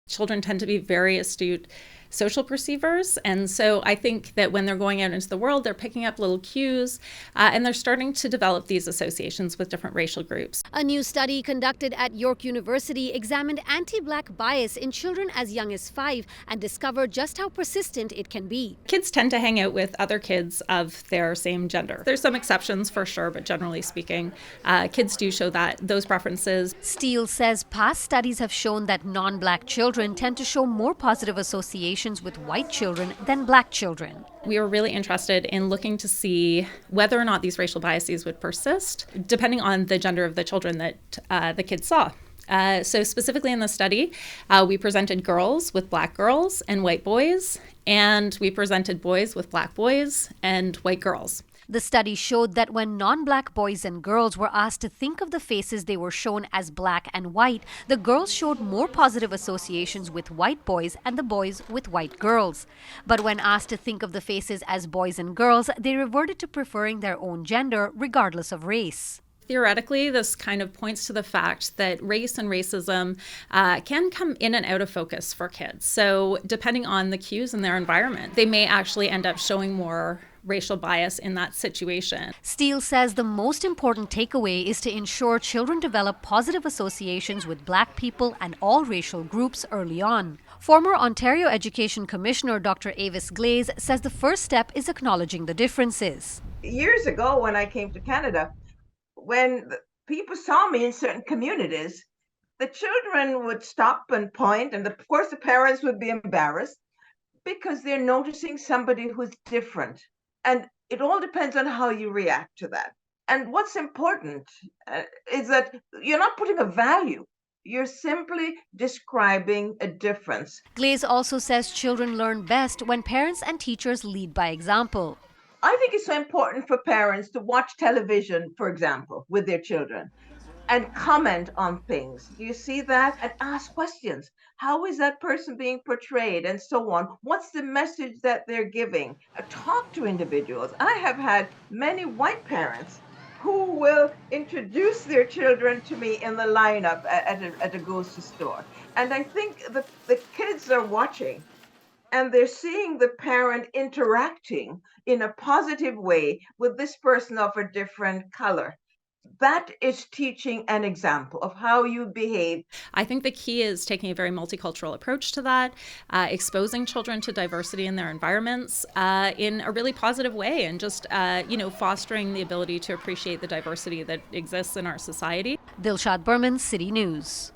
Children tend to be very astute social perceivers. And so I think that when they're going out into the world, they're picking up little cues and they're starting to develop these associations with different racial groups. A new study conducted at York University examined anti-black bias in children as young as 5 and discovered just how persistent it can be. Kids tend to hang out with other kids of their same gender. There's some exceptions for sure, but generally speaking, kids do show those preferences. Steele says past studies have shown that non-black children tend to show more positive associations with white children than black children. We were really interested in looking to see whether or not these racial biases would persist, depending on the gender of the children that the kids saw. So specifically in the study, we presented girls with black girls and white boys, and we presented boys with black boys and white girls. The study showed that when non-black boys and girls were asked to think of the faces they were shown as black and white, the girls showed more positive associations with white boys and the boys with white girls. But when asked to think of the faces as boys and girls, they reverted to preferring their own gender regardless of race. Theoretically, this kind of points to the fact that race and racism can come in and out of focus for kids. So depending on the cues in their environment, they may actually end up showing more racial bias in that situation. Steele says the most important takeaway is to ensure children develop positive associations with black people and all racial groups early on. Former Ontario Education Commissioner Dr. Avis Glaze says the first step is acknowledging the differences. Years ago when I came to Canada, when people saw me in certain communities, the children would stop and point, and of course the parents would be embarrassed because they're noticing somebody who's different. And it all depends on how you react to that. And what's important is that you're not putting a value. You're simply describing a difference. Glaze also says children learn best when parents and teachers lead by example. I think it's so important for parents to watch television, for example, with their children and comment on things. Do you see that? And ask questions. How is that person being portrayed and so on? What's the message that they're giving? Talk to individuals. I have had many white parents who will introduce their children to me in the lineup at a grocery store. And I think the kids are watching and they're seeing the parent interacting in a positive way with this person of a different color. That is teaching an example of how you behave. I think the key is taking a very multicultural approach to that, exposing children to diversity in their environments in a really positive way, and just fostering the ability to appreciate the diversity that exists in our society. Dilshad Burman, City News.